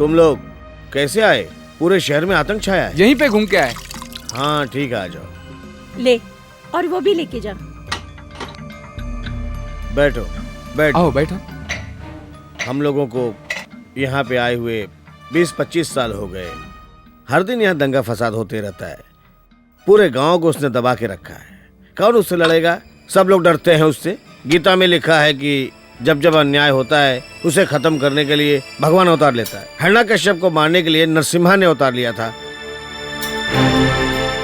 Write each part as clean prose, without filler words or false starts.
तुम लोग कैसे आए? पूरे शहर में आतंक छाया है। यहीं पे घूम के आए। हाँ ठीक है, आ जाओ। ले, और वो भी लेके जा। बैठो बैठो। आओ बैठो। हम लोगों को यहाँ पे आए हुए 20-25 साल हो गए। हर दिन यहाँ दंगा फसाद होते रहता है। पूरे गांव को उसने दबा के रखा है। कौन उससे लड़ेगा? सब लोग डरते हैं उससे। गीता में लिखा है कि जब जब अन्याय होता है उसे खत्म करने के लिए भगवान अवतार लेता है। हिरण्यकश्यप को मारने के लिए नरसिम्हा ने अवतार लिया था।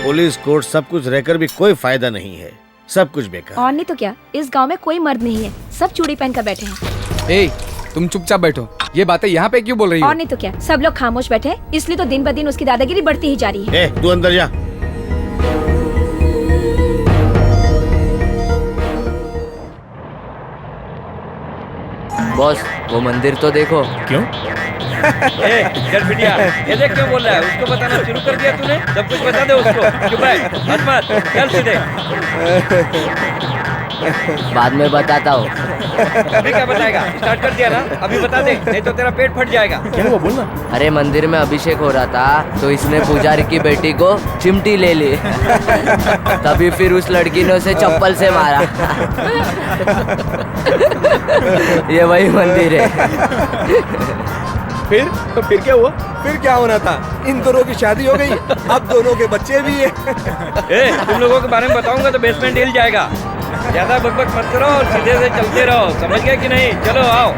पुलिस कोर्ट सब कुछ रहकर भी कोई फायदा नहीं है, सब कुछ बेकार। और नहीं तो क्या, इस गांव में कोई मर्द नहीं है, सब चूड़ी पहन कर बैठे हैं। ए, तुम चुपचाप बैठो। ये बातें यहाँ पे क्यों बोल रही हो? और नहीं तो क्या, सब लोग खामोश बैठे हैं, इसलिए तो दिन ब दिन उसकी दादागिरी बढ़ती ही जा रही है। तू अंदर जा। बॉस, वो मंदिर तो देखो। क्यों? चल बिटिया, ये देख क्यों बोल रहा है? उसको बताना शुरू कर दिया तूने? सब कुछ बता दे उसको। चुप रह, मत चल सीधे। बाद में बताता हूँ। अभी क्या बताएगा? स्टार्ट कर दिया ना, अभी बता दे, नहीं तो तेरा पेट फट जाएगा। क्या हुआ, बोलना। अरे मंदिर में अभिषेक हो रहा था तो इसने पुजारी की बेटी को चिमटी ले ली। तभी फिर उस लड़की ने उसे चप्पल से मारा। ये वही मंदिर है। फिर क्या हुआ? फिर क्या होना था? इन दोनों की शादी हो गई, अब दोनों के बच्चे भी है। तुम लोगों के बारे में बताऊंगा तो बेसमेंट हिल जाएगा। ज्यादा बकबक मत करो और सीधे से चलते रहो, समझ गए कि नहीं? चलो आओ।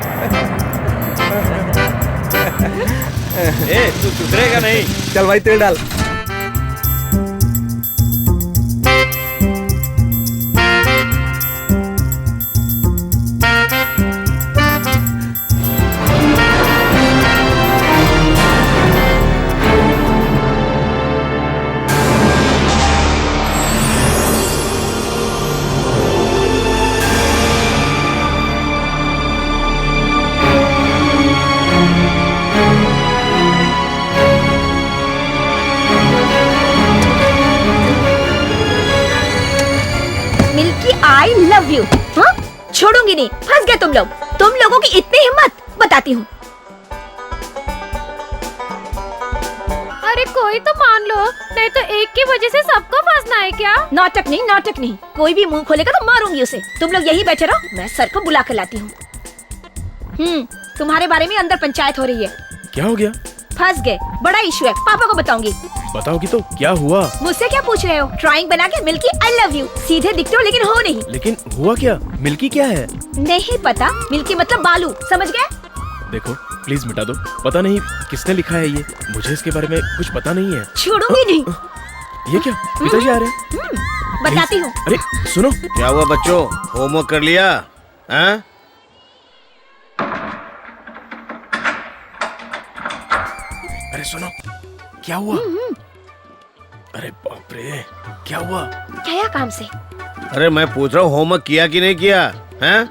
तू सुधरेगा नहीं। चल भाई, तेल डाल। I love you. हाँ, छोड़ूंगी नहीं। फंस गए तुम लोग। तुम लोगों की इतनी हिम्मत, बताती हूँ। अरे कोई तो मान लो, नहीं तो एक की वजह से सबको फंसना है क्या? नाटक नहीं, नाटक नहीं। कोई भी मुंह खोलेगा तो मारूंगी उसे। तुम लोग यही बैठे रहो, मैं सर को बुला कर लाती हूँ। तुम्हारे बारे में अंदर पंचायत हो रही है। क्या हो गया? फंस गए, बड़ा इशू है, पापा को बताऊंगी। बताओगी तो क्या हुआ? मुझसे क्या पूछ रहे हो? ड्राइंग बना के मिल्की आई लव यू। सीधे दिखते हो लेकिन हो नहीं। लेकिन हुआ क्या? मिल्की क्या है? नहीं पता। मिल्की मतलब बालू, समझ गए? देखो प्लीज मिटा दो। पता नहीं किसने लिखा है ये, मुझे इसके बारे में कुछ पता नहीं है। छोड़ूंगी नहीं। ये क्या, पिताजी आ रहे हैं? बताती हूँ। अरे सुनो। क्या हुआ बच्चों, होमवर्क कर लिया? हाँ? अरे सुनो, क्या हुआ? अरे बाप रे, क्या हुआ? क्या काम से? अरे मैं पूछ रहा हूँ होमवर्क किया कि नहीं किया? हैं?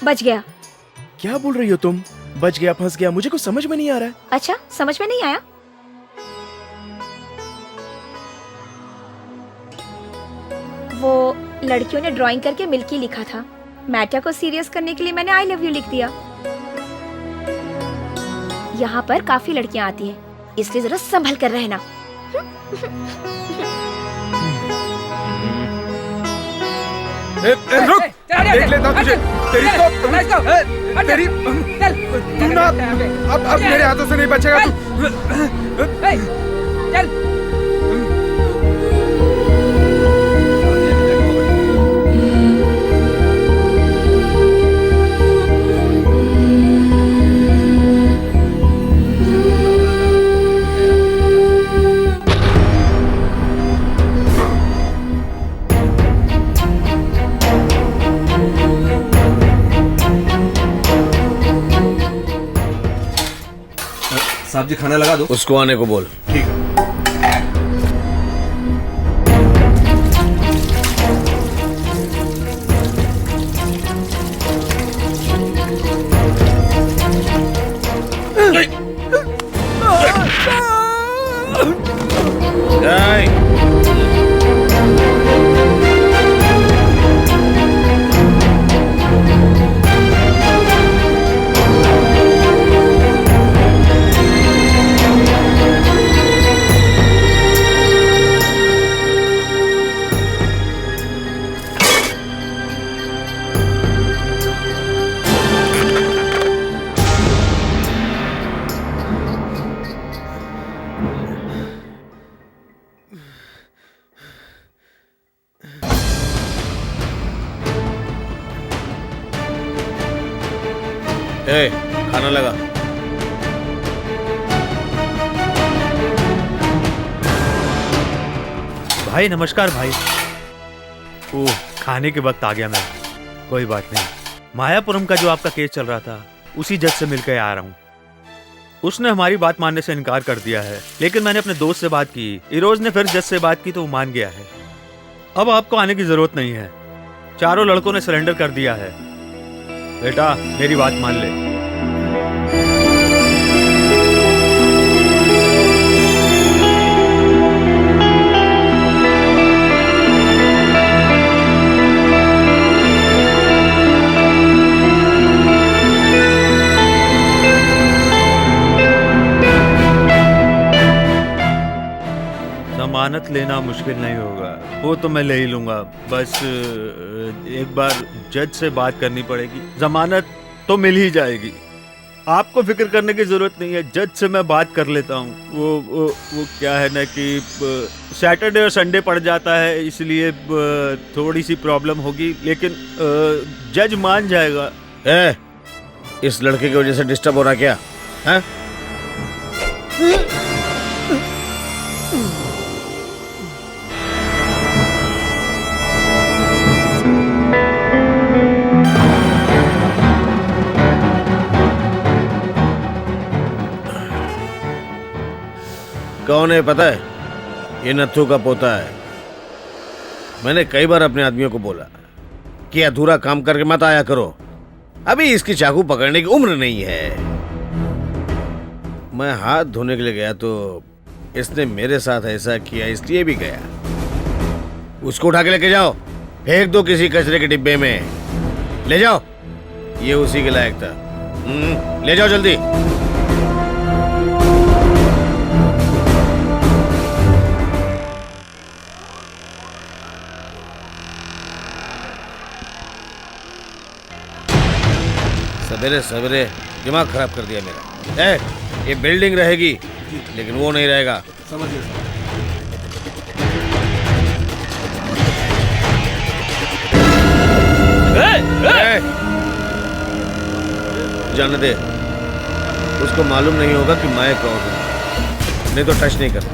बच गया। क्या बोल रही हो तुम? बच गया, फंस गया, मुझे कुछ समझ में नहीं आ रहा है। अच्छा, समझ में नहीं आया? वो लड़कियों ने ड्राइंग करके मिल्की लिखा था। मैटर को सीरियस करने के लिए मैंने आई लव यू लिख दिया। यहाँ पर काफी लड़कियाँ आती हैं, इसलिए जरा संभल कर रहना। रुक, देख लेता हूँ तुझे। तेरी तू ना अब मेरे हाथों से नहीं बचेगा तू। चल। साहब जी, खाना लगा दो। उसको आने को बोल। ठीक है। ए, खाना लगा। भाई नमस्कार भाई। ओह, खाने के वक्त आ गया मैं। कोई बात नहीं। मायापुरम का जो आपका केस चल रहा था उसी जज से मिलकर आ रहा हूँ। उसने हमारी बात मानने से इनकार कर दिया है, लेकिन मैंने अपने दोस्त से बात की, इरोज ने फिर जज से बात की तो वो मान गया है। अब आपको आने की जरूरत नहीं है। चारों लड़कों ने सरेंडर कर दिया है। बेटा मेरी बात मान ले। जमानत लेना मुश्किल नहीं होगा, वो तो मैं ले ही लूंगा। बस एक बार जज से बात करनी पड़ेगी। जमानत तो मिल ही जाएगी, आपको फिक्र करने की जरूरत नहीं है। जज से मैं बात कर लेता हूँ। वो क्या है ना कि सैटरडे और संडे पड़ जाता है, इसलिए थोड़ी सी प्रॉब्लम होगी, लेकिन जज मान जाएगा। इस लड़के की वजह से डिस्टर्ब हो रहा क्या है? कौन है पता है? ये नत्थू का पोता है। मैंने कई बार अपने आदमियों को बोला कि अधूरा काम करके मत आया करो, अभी इसकी चाकू पकड़ने की उम्र नहीं है। मैं हाथ धोने के लिए गया तो इसने मेरे साथ ऐसा किया, इसलिए भी गया। उसको उठा के लेके जाओ, फेंक दो किसी कचरे के डिब्बे में। ले जाओ, ये उसी के लायक था। ले जाओ जल्दी। सवेरे सवेरे दिमाग खराब कर दिया मेरा। ये बिल्डिंग रहेगी लेकिन वो नहीं रहेगा। समझ जाने दे, उसको मालूम नहीं होगा कि मैं कौन हूं, नहीं तो टच नहीं करता।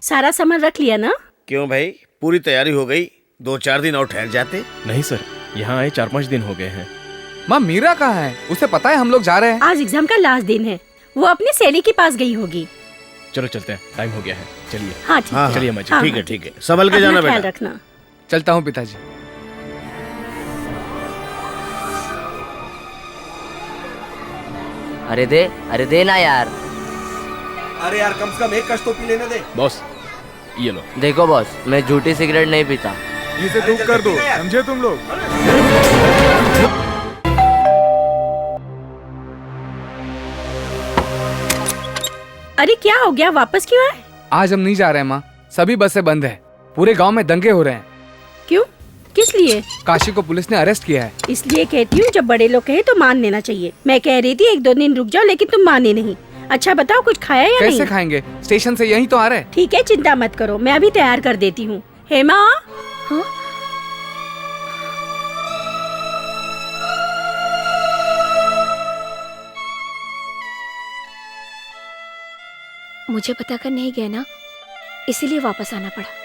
सारा सामान रख लिया ना? क्यों भाई, पूरी तैयारी हो गई? 2-4 दिन और ठहर जाते। नहीं सर, यहाँ आए 4-5 दिन हो गए हैं। माँ मीरा कहाँ है? उसे पता है हम लोग जा रहे हैं। आज एग्जाम का लास्ट दिन है, वो अपनी सहेली के पास गई होगी। चलो चलते हैं, टाइम हो गया है। चलिए। हाँ ठीक है। चलिए अम्मा जी। हाँ, ठीक है ठीक है, संभल के जाना अपना ख्याल बेटा। रखना। चलता हूँ पिताजी। अरे दे ना यार। अरे यार कम से कम एक कश तो पी लेने दे। बॉस ये लो। देखो बॉस, मैं झूठी सिगरेट नहीं पीता। इसे धूप कर दो, समझे तुम लोग? अरे क्या हो गया, वापस क्यों आए? आज हम नहीं जा रहे हैं माँ, सभी बसें बंद है। पूरे गांव में दंगे हो रहे हैं। क्यों, किस लिए? काशी को पुलिस ने अरेस्ट किया है। इसलिए कहती हूँ जब बड़े लोग कहे तो मान लेना चाहिए। मैं कह रही थी 1-2 दिन रुक जाओ, लेकिन तुम माने नहीं। अच्छा बताओ, कुछ खाया या कैसे नहीं? खाएंगे, स्टेशन से यहीं तो आ रहे हैं। ठीक है, चिंता मत करो, मैं अभी तैयार कर देती हूँ। हेमा, हाँ? मुझे पता कर नहीं गए ना, इसीलिए वापस आना पड़ा।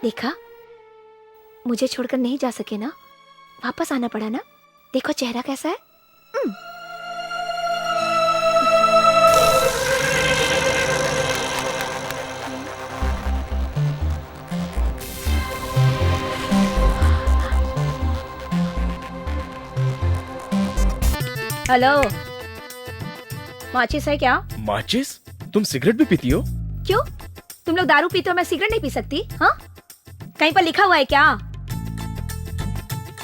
देखा, मुझे छोड़कर नहीं जा सके ना, वापस आना पड़ा ना। देखो चेहरा कैसा है। हेलो, माचिस है क्या? माचिस? तुम सिगरेट भी पीती हो? क्यों, तुम लोग दारू पीते हो, मैं सिगरेट नहीं पी सकती? हाँ, कहीं पर लिखा हुआ है क्या?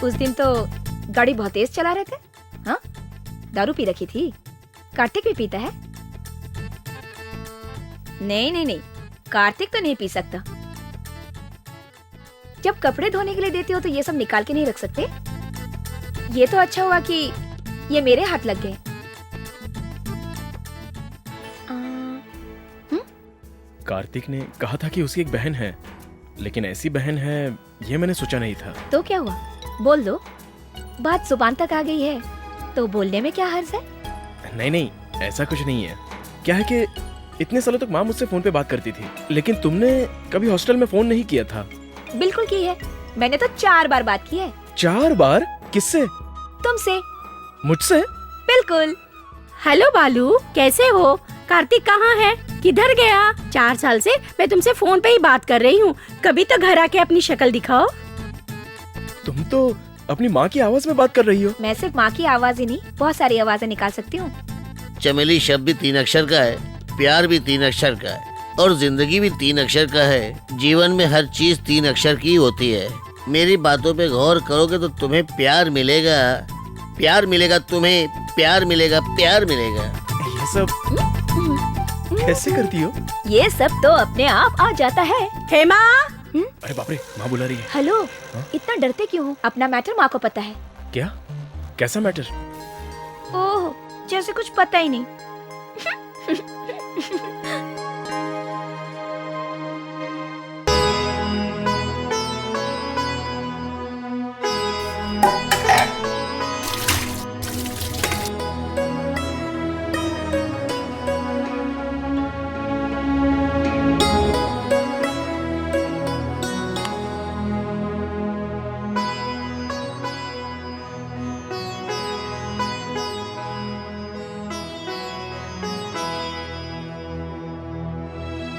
उस दिन तो गाड़ी बहुत तेज चला रहे थे। हाँ, दारू पी रखी थी। कार्तिक भी पीता है? नहीं नहीं नहीं, कार्तिक तो नहीं पी सकता। जब कपड़े धोने के लिए देते हो तो ये सब निकाल के नहीं रख सकते। ये तो अच्छा हुआ कि ये मेरे हाथ लग गए। कार्तिक ने कहा था कि उसकी एक बहन है, लेकिन ऐसी बहन है ये मैंने सोचा नहीं था। तो क्या हुआ, बोल दो। बात जुबान तक आ गई है तो बोलने में क्या हर्ज है। नहीं नहीं, ऐसा कुछ नहीं है। क्या है कि इतने सालों तक माँ मुझसे फोन पे बात करती थी, लेकिन तुमने कभी हॉस्टल में फोन नहीं किया था। बिल्कुल की है, मैंने तो 4 बार बात की है। 4 बार? किससे? तुमसे। मुझसे? बिल्कुल। हेलो बालू, कैसे हो? कार्तिक कहाँ है? किधर गया? 4 साल से मैं तुमसे फोन पे ही बात कर रही हूँ, कभी तो घर आके अपनी शक्ल दिखाओ। तुम तो अपनी माँ की आवाज में बात कर रही हो। मैं सिर्फ माँ की आवाज ही नहीं, बहुत सारी आवाजें निकाल सकती हूँ। चमेली शब्द भी 3 अक्षर का है, प्यार भी 3 अक्षर का है, और जिंदगी भी 3 अक्षर का है। जीवन में हर चीज 3 अक्षर की होती है। मेरी बातों पे गौर करोगे तो तुम्हें प्यार मिलेगा, प्यार मिलेगा, तुम्हें प्यार मिलेगा, प्यार मिलेगा। ये सब कैसे करती हो? ये सब तो अपने आप आ जाता है। हेमा, अरे बाप रे, माँ बुला रही है। हेलो। हाँ? इतना डरते क्यों हो? अपना मैटर माँ को पता है। क्या? कैसा मैटर? ओह, जैसे कुछ पता ही नहीं।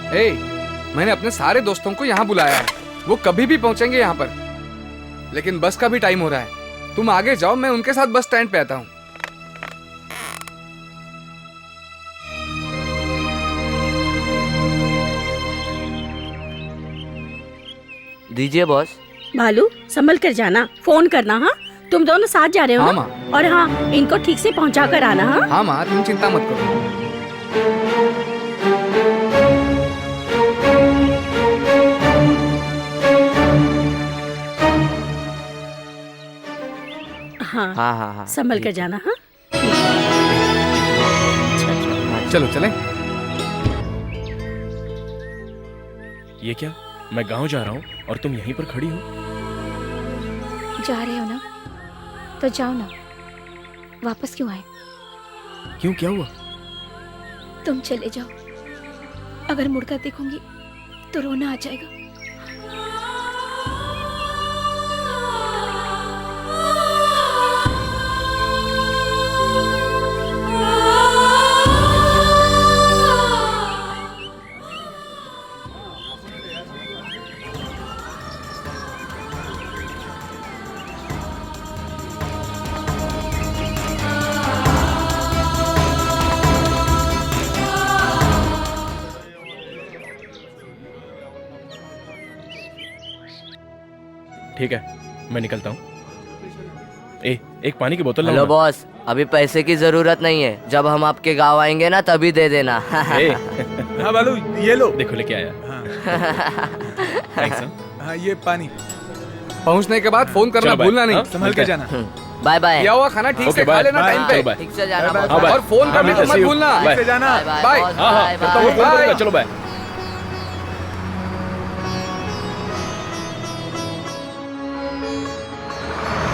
ए, मैंने अपने सारे दोस्तों को यहाँ बुलाया है, वो कभी भी पहुंचेंगे यहाँ पर, लेकिन बस का भी टाइम हो रहा है। तुम आगे जाओ, मैं उनके साथ बस स्टैंड पे आता हूँ। दीजिए बॉस। बालू संभल कर जाना, फोन करना। हाँ, तुम दोनों साथ जा रहे हो हाँ ना? माँ। और हाँ, इनको ठीक से पहुँचा कर आना। हाँ हाँ माँ, तुम चिंता मत करो। हाँ, हाँ हाँ हाँ, संभल कर जाना। हाँ, चलो चले। ये क्या? मैं गांव जा रहा हूँ और तुम यहीं पर खड़ी हो? जा रहे हो ना, तो जाओ ना। वापस क्यों आए? क्यों, क्या हुआ? तुम चले जाओ, अगर मुड़कर देखूंगी तो रोना आ जाएगा। ठीक है, मैं निकलता हूँ। एक पानी की बोतल हेलो बॉस, अभी पैसे की जरूरत नहीं है, जब हम आपके गांव आएंगे ना तभी दे देना। हाँ बालू, ये लो। देखो लेके आया। थैंक्स। हाँ, ये पानी। पहुँचने के बाद फोन करना भूलना नहीं। संभल के जाना। Bye bye. दिया हुआ खाना ठीक से खा लेना टाइम पे। ठीक से जाना और फोन करना मत भूलना। ठीक से जाना। बाय। बाय। हाँ हाँ, चलो बाय।